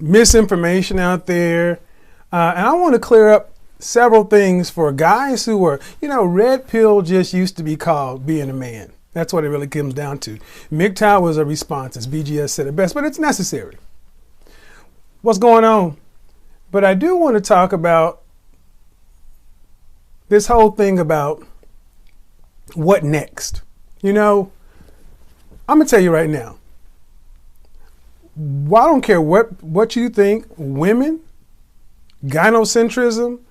misinformation out there. And I want to clear up several things for guys who were, red pill just used to be called being a man. That's what it really comes down to. MGTOW was a response, as BGS said it best, but it's necessary. What's going on? But I do want to talk about this whole thing about what next. I'm going to tell you right now. Well, I don't care what you think, women, gynocentrism,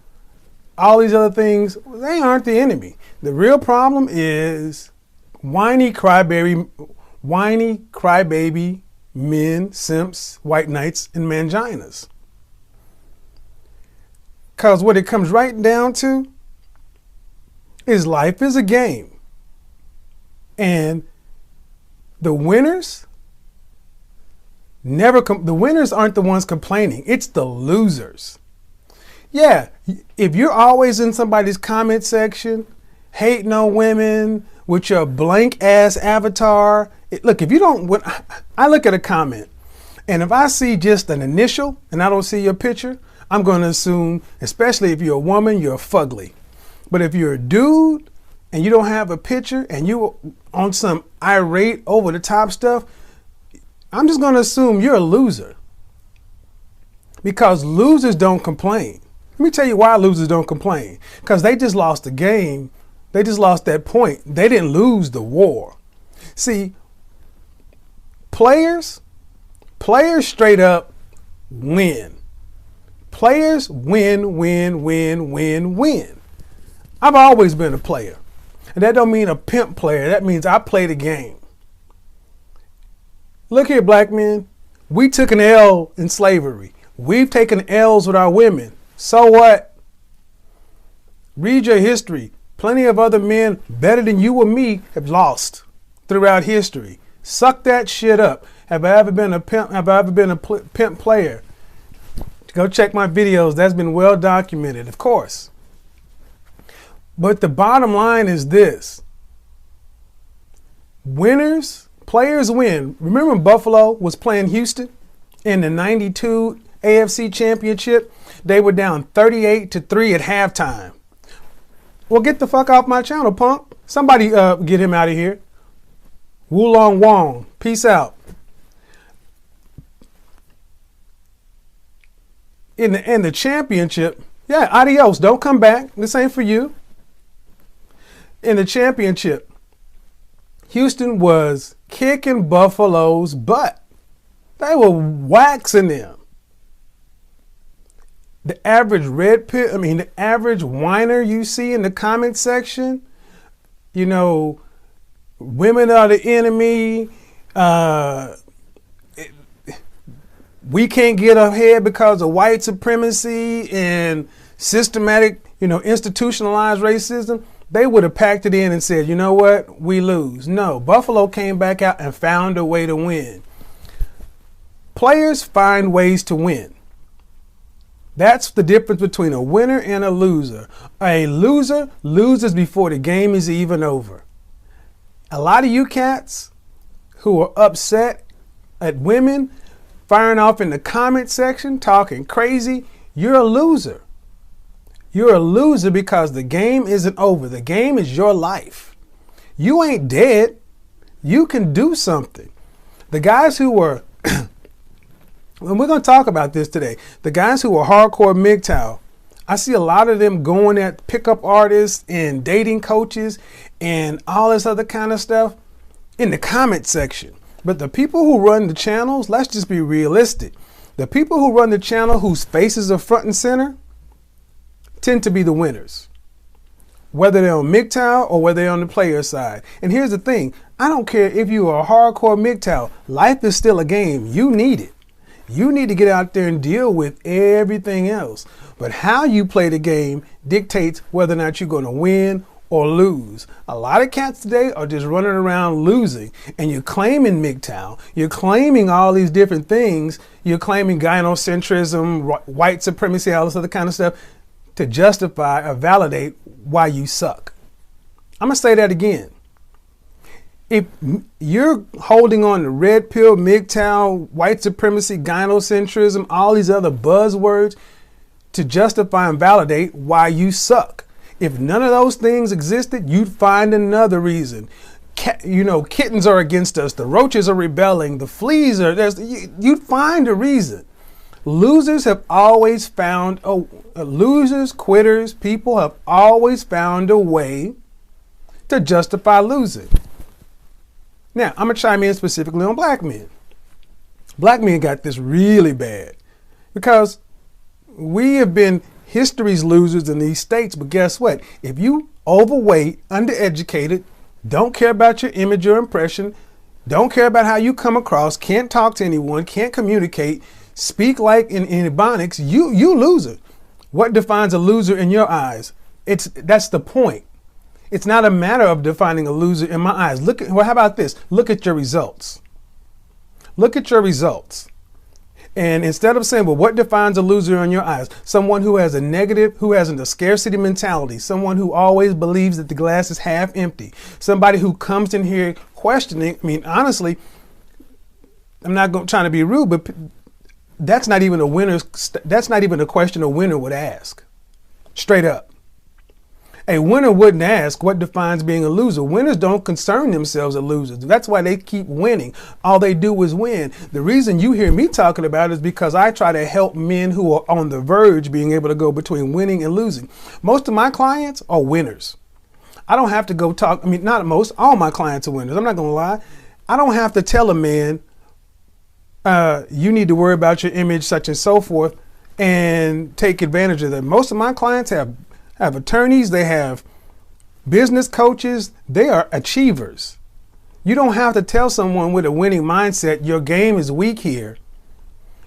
all these other things, they aren't the enemy. The real problem is whiny crybaby men, simps, white knights, and manginas. Because what it comes right down to is life is a game. And the winners the winners aren't the ones complaining. It's the losers. Yeah, if you're always in somebody's comment section, hating on women with your blank ass avatar. Look, if you don't, when I look at a comment and if I see just an initial and I don't see your picture, I'm going to assume, especially if you're a woman, you're fugly. But if you're a dude and you don't have a picture and you on some irate over the top stuff, I'm just going to assume you're a loser. Because losers don't complain. Let me tell you why losers don't complain. Because they just lost the game. They just lost that point. They didn't lose the war. See, players straight up win. Players win, win, win, win, win. I've always been a player. And that don't mean a pimp player. That means I play the game. Look here, black men. We took an L in slavery. We've taken L's with our women. So what? Read your history. Plenty of other men better than you or me have lost throughout history. Suck that shit up. Have I ever been a pimp? Have I ever been a pimp player? Go check my videos. That's been well documented, of course. But the bottom line is this. Players win. Remember when Buffalo was playing Houston in the 92 AFC Championship? They were down 38-3 at halftime. Well, get the fuck off my channel, punk. Somebody get him out of here. Wulong Wong. Peace out. In the championship, yeah, adios. Don't come back. This ain't for you. In the championship, Houston was kicking Buffalo's butt. They were waxing them. The average the average whiner you see in the comment section, women are the enemy. We can't get ahead because of white supremacy and systematic, institutionalized racism. They would have packed it in and said, you know what? We lose. No, Buffalo came back out and found a way to win. Players find ways to win. That's the difference between a winner and a loser. A loser loses before the game is even over. A lot of you cats who are upset at women firing off in the comment section, talking crazy, you're a loser. You're a loser because the game isn't over. The game is your life. You ain't dead. You can do something. The guys who were, and we're going to talk about this today, the guys who were hardcore MGTOW, I see a lot of them going at pickup artists and dating coaches and all this other kind of stuff in the comment section. But the people who run the channels, let's just be realistic. The people who run the channel whose faces are front and center tend to be the winners, whether they're on MGTOW or whether they're on the player side. And here's the thing. I don't care if you are a hardcore MGTOW. Life is still a game. You need it. You need to get out there and deal with everything else. But how you play the game dictates whether or not you're going to win or lose. A lot of cats today are just running around losing, and you're claiming MGTOW. You're claiming all these different things. You're claiming gynocentrism, white supremacy, all this other kind of stuff to justify or validate why you suck. I'm going to say that again. If you're holding on to red pill, MGTOW, white supremacy, gynocentrism, all these other buzzwords to justify and validate why you suck. If none of those things existed, you'd find another reason. Kittens are against us. The roaches are rebelling. The fleas are, you'd find a reason. Losers have always found, losers, quitters, people have always found a way to justify losing. Now, I'm going to chime in specifically on black men. Black men got this really bad because we have been history's losers in these states. But guess what? If you overweight, undereducated, don't care about your image or impression, don't care about how you come across, can't talk to anyone, can't communicate, speak like in Ebonics, you loser. What defines a loser in your eyes? That's the point. It's not a matter of defining a loser in my eyes. How about this? Look at your results. Look at your results. And instead of saying, well, what defines a loser in your eyes? Someone who has a scarcity mentality, someone who always believes that the glass is half empty, somebody who comes in here questioning. I mean, honestly, I'm not trying to be rude, but that's not even a question a winner would ask. Straight up. A winner wouldn't ask what defines being a loser. Winners don't concern themselves as losers. That's why they keep winning. All they do is win. The reason you hear me talking about it is because I try to help men who are on the verge being able to go between winning and losing. Most of my clients are winners. I don't have to go talk. I mean, not most, all my clients are winners. I'm not going to lie. I don't have to tell a man, you need to worry about your image, such and so forth, and take advantage of them. Most of my clients have attorneys, they have business coaches, they are achievers. You don't have to tell someone with a winning mindset, your game is weak here.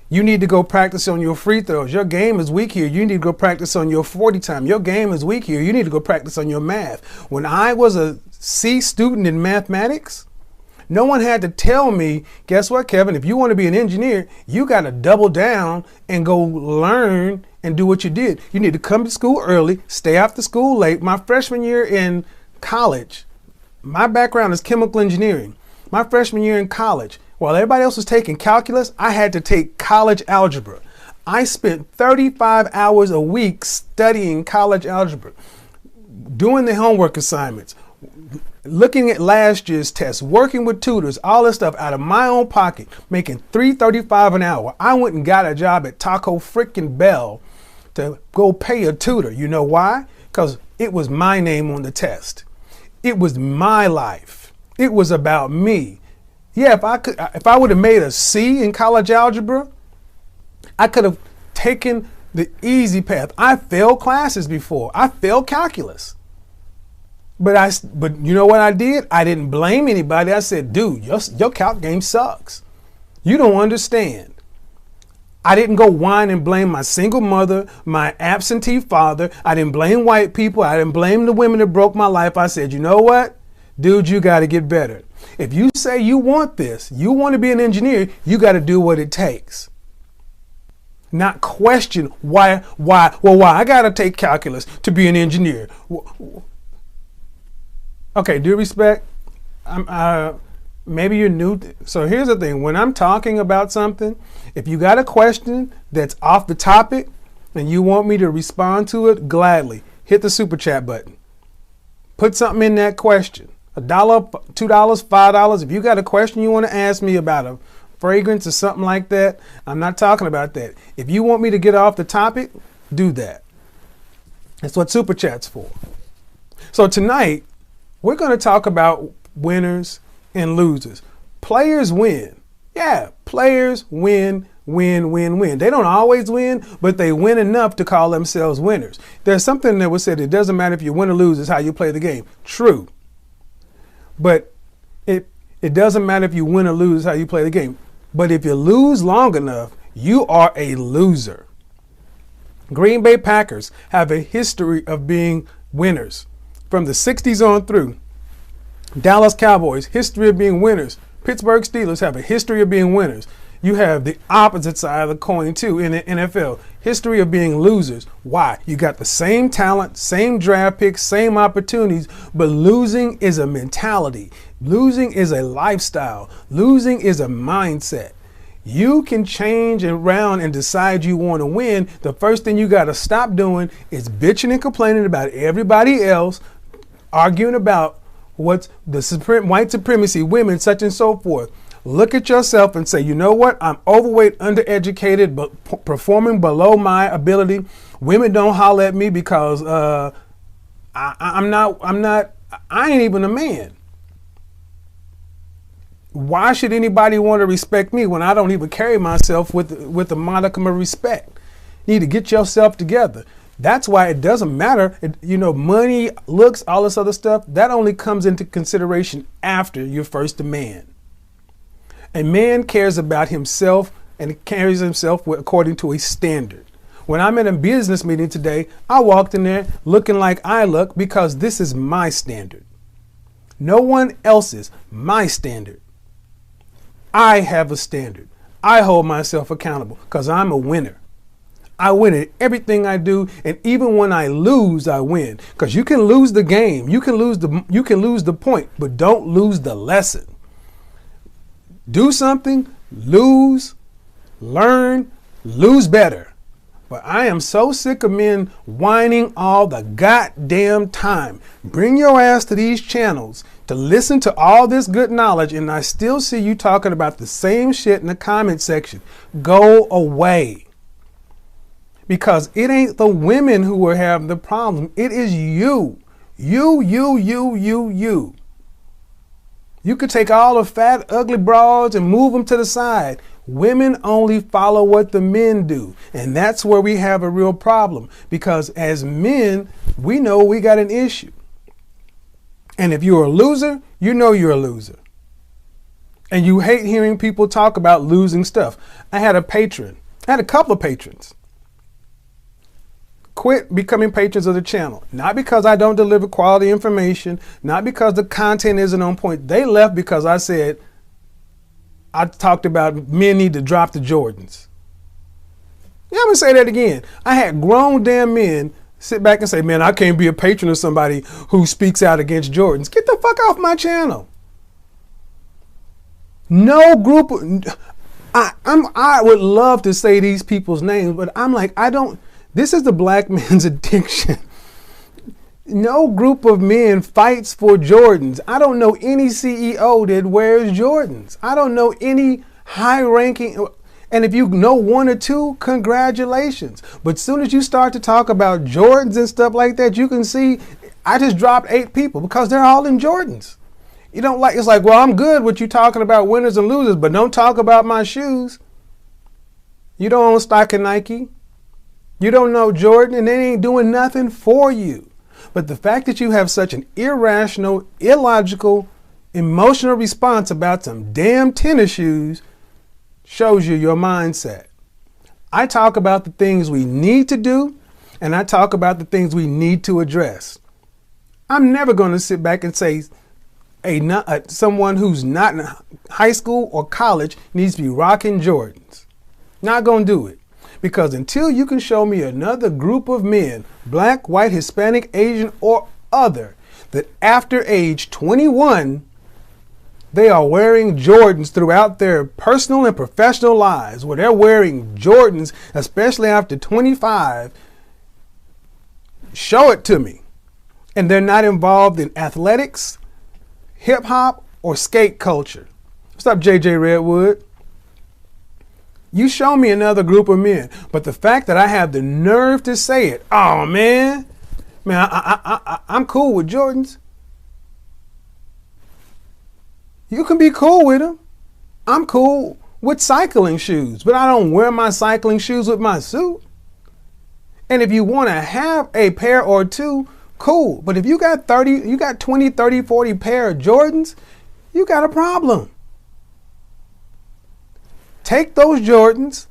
You need to go practice on your free throws. Your game is weak here. You need to go practice on your 40 time. Your game is weak here. You need to go practice on your math. When I was a C student in mathematics, no one had to tell me, guess what, Kevin, if you want to be an engineer, you got to double down and go learn and do what you did. You need to come to school early, stay after school late. My freshman year in college, my background is chemical engineering. My freshman year in college, while everybody else was taking calculus, I had to take college algebra. I spent 35 hours a week studying college algebra, doing the homework assignments, looking at last year's tests, working with tutors, all this stuff out of my own pocket, making $3.35 an hour. I went and got a job at Taco frickin' Bell to go pay a tutor. You know why? Because it was my name on the test. It was my life. It was about me. Yeah, if I would have made a C in college algebra, I could have taken the easy path. I failed classes before. I failed calculus. But you know what I did? I didn't blame anybody. I said, dude, your calc game sucks. You don't understand. I didn't go whine and blame my single mother, my absentee father. I didn't blame white people. I didn't blame the women that broke my life. I said, you know what? Dude, you got to get better. If you say you want this, you want to be an engineer, you got to do what it takes. Not question why I got to take calculus to be an engineer. Okay, due respect, maybe you're new. So here's the thing. When I'm talking about something, if you got a question that's off the topic and you want me to respond to it, gladly hit the super chat button. Put something in that question. $1, $2, $5. If you got a question you want to ask me about a fragrance or something like that, I'm not talking about that. If you want me to get off the topic, do that. That's what super chat's for. So tonight, we're going to talk about winners and losers. Players win. Yeah, players win. They don't always win, but they win enough to call themselves winners. There's something that was said, it doesn't matter if you win or lose, it's how you play the game. True. But it doesn't matter if you win or lose, it's how you play the game. But if you lose long enough, you are a loser. Green Bay Packers have a history of being winners. From the 60s on through. Dallas Cowboys, history of being winners. Pittsburgh Steelers have a history of being winners. You have the opposite side of the coin too in the NFL. History of being losers. Why? You got the same talent, same draft picks, same opportunities, but losing is a mentality. Losing is a lifestyle. Losing is a mindset. You can change around and decide you want to win. The first thing you got to stop doing is bitching and complaining about everybody else, arguing about what's the white supremacy, women, such and so forth. Look at yourself and say, you know what? I'm overweight, undereducated, but performing below my ability. Women don't holler at me because I ain't even a man. Why should anybody want to respect me when I don't even carry myself with a modicum of respect? You need to get yourself together. That's why it doesn't matter. Money, looks, all this other stuff, that only comes into consideration after you're first a man. A man cares about himself and carries himself according to a standard. When I'm in a business meeting today, I walked in there looking like I look because this is my standard. No one else's, my standard. I have a standard. I hold myself accountable because I'm a winner. I win at everything I do, and even when I lose, I win. Because you can lose the game, you can lose the point, but don't lose the lesson. Do something, lose, learn, lose better. But I am so sick of men whining all the goddamn time. Bring your ass to these channels to listen to all this good knowledge, and I still see you talking about the same shit in the comment section. Go away. Because it ain't the women who are having the problem. It is you. You. You could take all the fat, ugly broads and move them to the side. Women only follow what the men do. And that's where we have a real problem. Because as men, we know we got an issue. And if you're a loser, you know you're a loser. And you hate hearing people talk about losing stuff. I had a couple of patrons quit becoming patrons of the channel. Not because I don't deliver quality information, not because the content isn't on point. They left because I talked about men need to drop the Jordans. Yeah, I'm gonna say that again. I had grown damn men sit back and say, man, I can't be a patron of somebody who speaks out against Jordans. Get the fuck off my channel. No group of, I would love to say these people's names, but I'm like, this is the black man's addiction. No group of men fights for Jordans. I don't know any CEO that wears Jordans. I don't know any high-ranking, and if you know one or two, congratulations. But as soon as you start to talk about Jordans and stuff like that, you can see I just dropped 8 people because they're all in Jordans. It's like, well, I'm good with you talking about winners and losers, but don't talk about my shoes. You don't own stock in Nike. You don't know Jordan, and they ain't doing nothing for you. But the fact that you have such an irrational, illogical, emotional response about some damn tennis shoes shows you your mindset. I talk about the things we need to do, and I talk about the things we need to address. I'm never going to sit back and say someone who's not in high school or college needs to be rocking Jordans. Not going to do it. Because until you can show me another group of men, black, white, Hispanic, Asian, or other, that after age 21, they are wearing Jordans throughout their personal and professional lives, where they're wearing Jordans, especially after 25, show it to me. And they're not involved in athletics, hip hop, or skate culture. What's up, JJ Redwood? You show me another group of men, but the fact that I have the nerve to say it, oh man, I'm cool with Jordans. You can be cool with them. I'm cool with cycling shoes, but I don't wear my cycling shoes with my suit. And if you want to have a pair or two, cool. But if you got 20, 30, 40 pair of Jordans, you got a problem. Take those Jordans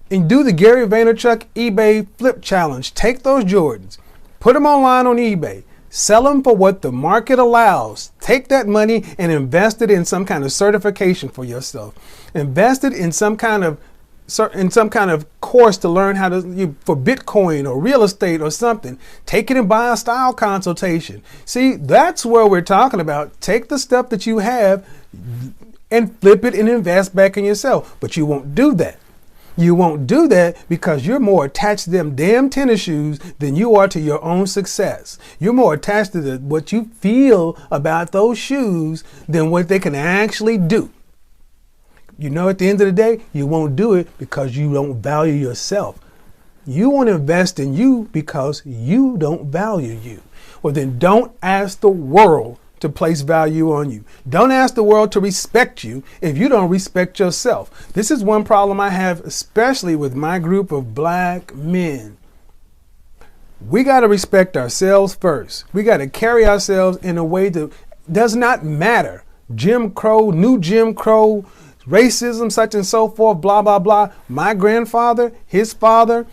and do the Gary Vaynerchuk eBay flip challenge. Take those Jordans, put them online on eBay, sell them for what the market allows. Take that money and invest it in some kind of certification for yourself. Invest it in some kind of course to learn how to for Bitcoin or real estate or something. Take it and buy a style consultation. See, that's where we're talking about. Take the stuff that you have and flip it and invest back in yourself. But you won't do that. You won't do that because you're more attached to them damn tennis shoes than you are to your own success. You're more attached to what you feel about those shoes than what they can actually do. You know, at the end of the day, you won't do it because you don't value yourself. You won't invest in you because you don't value you. Well, then don't ask the world to place value on you. Don't ask the world to respect you if you don't respect yourself. This is one problem I have, especially with my group of black men. We got to respect ourselves first. We got to carry ourselves in a way that does not matter. Jim Crow, new Jim Crow, racism, such and so forth, blah, blah, blah. My grandfather, his father,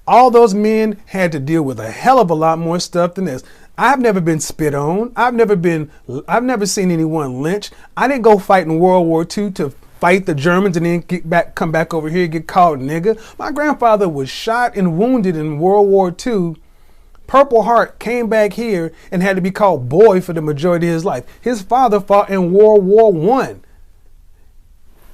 all those men had to deal with a hell of a lot more stuff than this. I've never been spit on. I've never seen anyone lynched. I didn't go fight in World War II to fight the Germans and then come back over here and get called nigga. My grandfather was shot and wounded in World War II. Purple Heart, came back here and had to be called boy for the majority of his life. His father fought in World War I.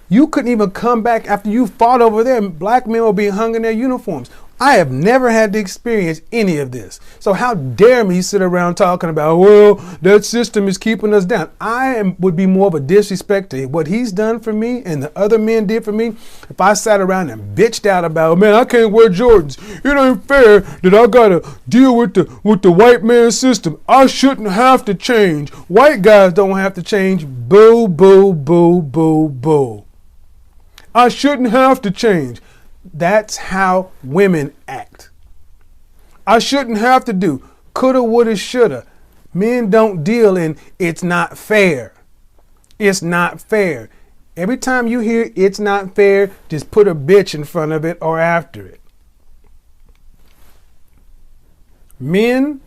You couldn't even come back after you fought over there. Black men were being hung in their uniforms. I have never had to experience any of this. So how dare me sit around talking about, well, that system is keeping us down. Would be more of a disrespect to what he's done for me and the other men did for me if I sat around and bitched out about, man, I can't wear Jordans. It ain't fair that I gotta deal with the white man system. I shouldn't have to change. White guys don't have to change. Boo, boo, boo, boo, boo. I shouldn't have to change. That's how women act. I shouldn't have to do coulda, woulda, shoulda. Men don't deal in it's not fair. It's not fair. Every time you hear it's not fair, just put a bitch in front of it or after it. Men,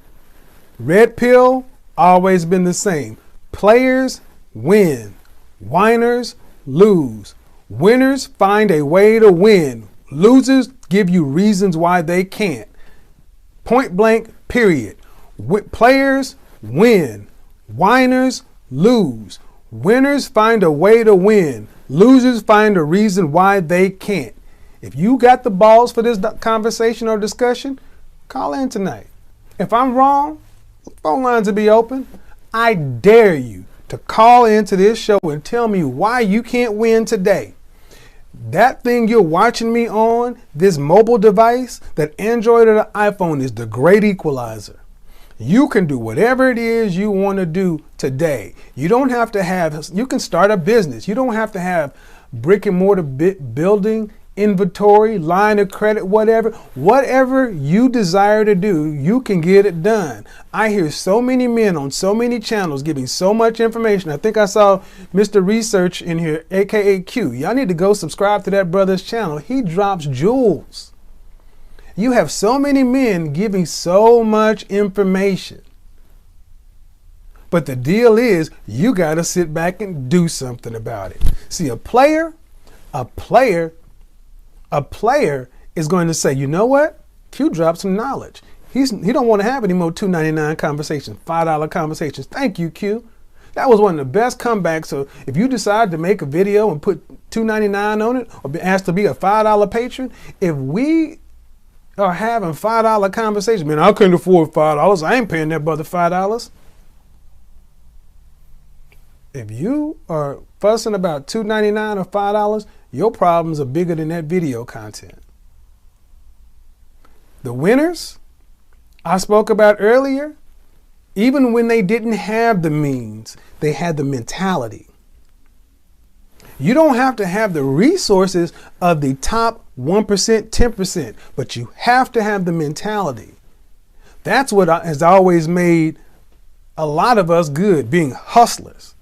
red pill, always been the same. Players win. Whiners lose. Winners find a way to win. Losers give you reasons why they can't. Point blank, period. Players win. Whiners lose. Winners find a way to win. Losers find a reason why they can't. If you got the balls for this conversation or discussion, call in tonight. If I'm wrong, phone lines will be open. I dare you to call into this show and tell me why you can't win today. That thing you're watching me on, this mobile device, that Android or the iPhone, is the great equalizer. You can do whatever it is you want to do today. You don't have to have, you can start a business. You don't have to have brick and mortar building, inventory, line of credit, whatever. Whatever you desire to do, you can get it done. I hear so many men on so many channels giving so much information. I think I saw Mr. Research in here, aka Q. Y'all need to go subscribe to that brother's channel. He drops jewels. You have so many men giving so much information. But the deal is, you got to sit back and do something about it. See, a player is going to say, you know what? Q dropped some knowledge. He don't want to have any more $2.99 conversations, $5 conversations. Thank you, Q. That was one of the best comebacks. So if you decide to make a video and put $2.99 on it, or be asked to be a $5 patron, if we are having $5 conversations, man, I couldn't afford $5. I ain't paying that brother $5. If you are fussing about $2.99 or $5, your problems are bigger than that video content. The winners I spoke about earlier, even when they didn't have the means, they had the mentality. You don't have to have the resources of the top 1%, 10%, but you have to have the mentality. That's what has always made a lot of us good, being hustlers.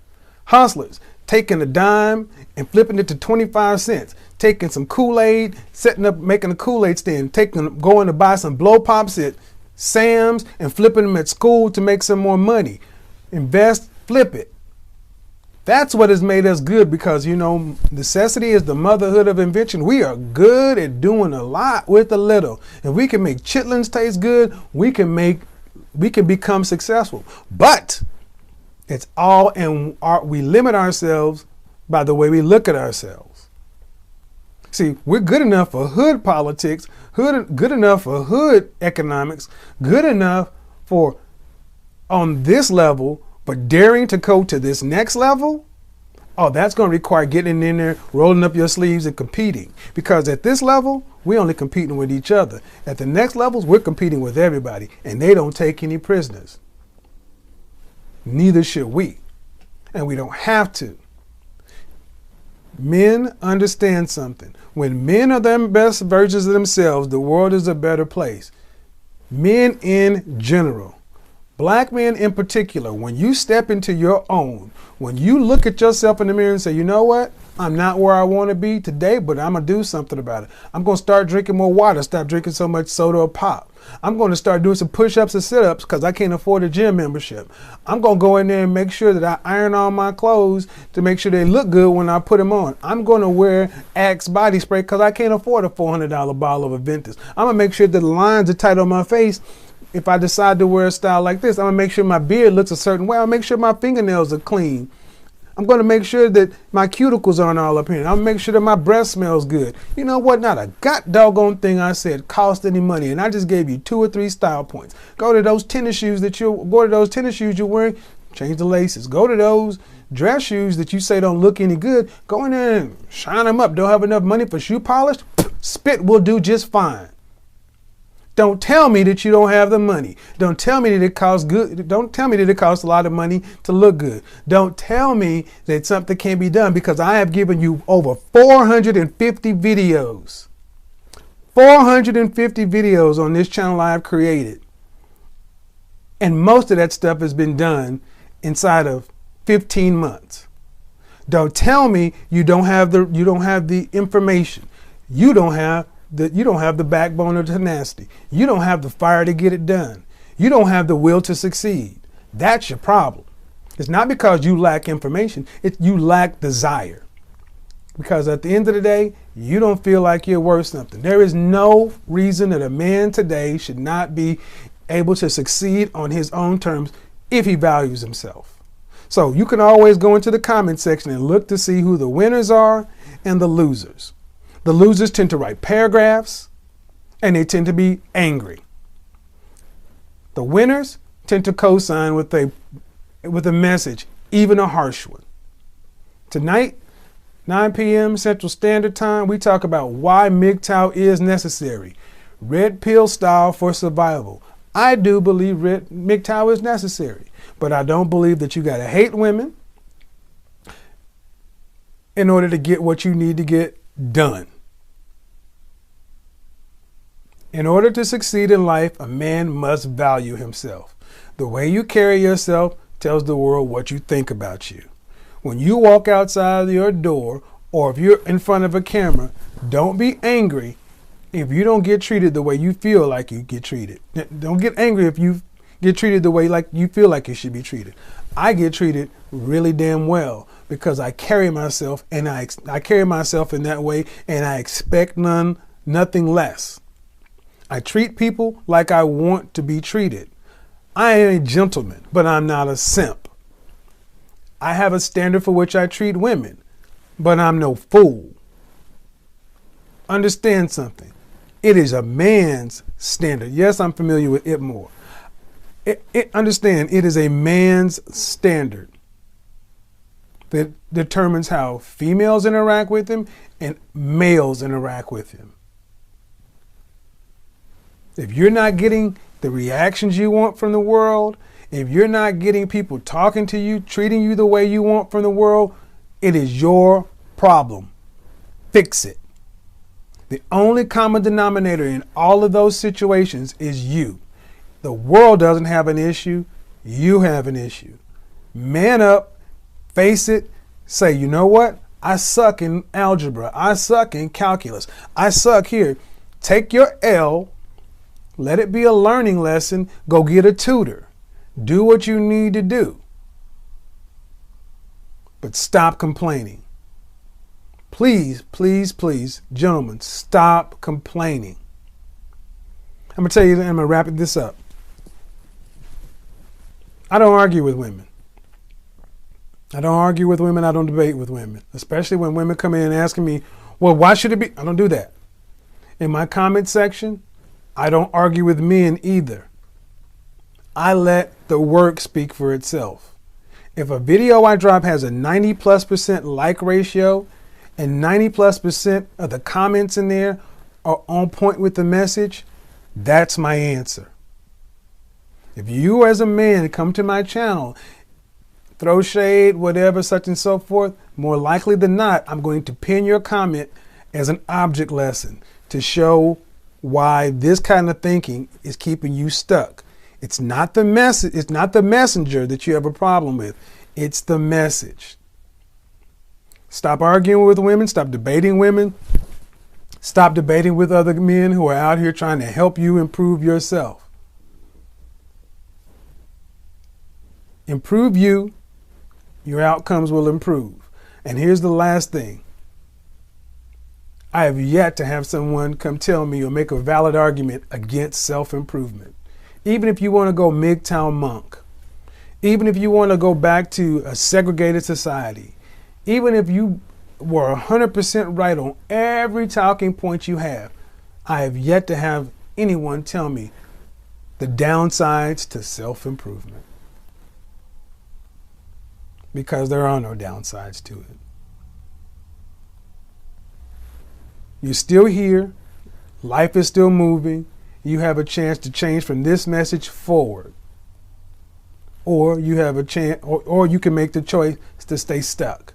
Hustlers, taking a dime and flipping it to 25 cents, taking some Kool-Aid, setting up, making a Kool-Aid stand, going to buy some blow pops at Sam's and flipping them at school to make some more money. Invest, flip it. That's what has made us good, because, you know, necessity is the motherhood of invention. We are good at doing a lot with a little. If we can make chitlins taste good, we can become successful. But it's all in we limit ourselves by the way we look at ourselves. See, we're good enough for hood politics, good enough for hood economics, good enough for on this level, but daring to go to this next level, oh, that's going to require getting in there, rolling up your sleeves and competing. Because at this level, we're only competing with each other. At the next levels, we're competing with everybody, and they don't take any prisoners. Neither should we. And we don't have to. Men understand something. When men are the best versions of themselves, the world is a better place. Men in general. Black men in particular, when you step into your own, when you look at yourself in the mirror and say, you know what, I'm not where I want to be today, but I'm going to do something about it. I'm going to start drinking more water, stop drinking so much soda or pop. I'm going to start doing some push-ups and sit-ups because I can't afford a gym membership. I'm going to go in there and make sure that I iron all my clothes to make sure they look good when I put them on. I'm going to wear Axe body spray because I can't afford a $400 bottle of Aventus. I'm going to make sure that the lines are tight on my face. If I decide to wear a style like this, I'm going to make sure my beard looks a certain way. I'll make sure my fingernails are clean. I'm going to make sure that my cuticles aren't all up here. I'm going to make sure that my breath smells good. You know what? Not a god doggone thing I said cost any money. And I just gave you 2 or 3 style points. Go to those tennis shoes you're wearing, change the laces. Go to those dress shoes that you say don't look any good. Go in there and shine them up. Don't have enough money for shoe polish? Spit will do just fine. Don't tell me that you don't have the money. Don't tell me that it costs good. Don't tell me that it costs a lot of money to look good. Don't tell me that something can't be done, because I have given you over 450 videos. 450 videos on this channel I have created. And most of that stuff has been done inside of 15 months. Don't tell me you don't have the information. You don't have the backbone or tenacity. You don't have the fire to get it done. You don't have the will to succeed. That's your problem. It's not because you lack information. You lack desire. Because at the end of the day, you don't feel like you're worth something. There is no reason that a man today should not be able to succeed on his own terms if he values himself. So you can always go into the comment section and look to see who the winners are and the losers. The losers tend to write paragraphs, and they tend to be angry. The winners tend to co-sign with a message, even a harsh one. Tonight, 9 p.m. Central Standard Time, we talk about why MGTOW is necessary. Red pill style for survival. I do believe MGTOW is necessary, but I don't believe that you got to hate women in order to get what you need to get done. In order to succeed in life, a man must value himself. The way you carry yourself tells the world what you think about you. When you walk outside your door, or if you're in front of a camera, don't be angry if you don't get treated the way you feel like you get treated. Don't get angry if you get treated the way like you feel like you should be treated. I get treated really damn well because I carry myself, and I carry myself in that way, and I expect nothing less. I treat people like I want to be treated. I am a gentleman, but I'm not a simp. I have a standard for which I treat women, but I'm no fool. Understand something. It is a man's standard. Yes, I'm familiar with it more. Understand, it is a man's standard that determines how females interact with him and males interact with him. If you're not getting the reactions you want from the world, if you're not getting people talking to you, treating you the way you want from the world, it is your problem. Fix it. The only common denominator in all of those situations is you. The world doesn't have an issue. You have an issue. Man up, face it, say, you know what? I suck in algebra. I suck in calculus. I suck here. Take your L. Let it be a learning lesson. Go get a tutor. Do what you need to do. but stop complaining. Please, please, please, gentlemen, stop complaining. I'm going to tell you, I'm going to wrap this up. I don't argue with women. I don't argue with women. I don't debate with women, especially when women come in asking me, well, why should it be? I don't do that. In my comment section, I don't argue with men either. I let the work speak for itself. If a video I drop has a 90+% like ratio and 90+% of the comments in there are on point with the message, that's my answer. If you as a man come to my channel, throw shade, whatever, such and so forth, more likely than not, I'm going to pin your comment as an object lesson to show why this kind of thinking is keeping you stuck. It's not the message, it's not the messenger that you have a problem with. It's the message. Stop arguing with women, stop debating women, stop debating with other men who are out here trying to help you improve yourself. Improve you, your outcomes will improve. And here's the last thing. I have yet to have someone come tell me or make a valid argument against self-improvement. Even if you want to go MGTOW monk, even if you want to go back to a segregated society, even if you were 100% right on every talking point you have, I have yet to have anyone tell me the downsides to self-improvement. Because there are no downsides to it. You're still here. Life is still moving. You have a chance to change from this message forward. Or you have a chance, or you can make the choice to stay stuck.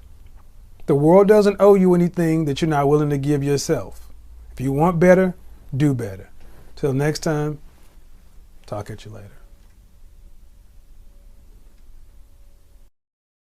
The world doesn't owe you anything that you're not willing to give yourself. If you want better, do better. Till next time, talk at you later.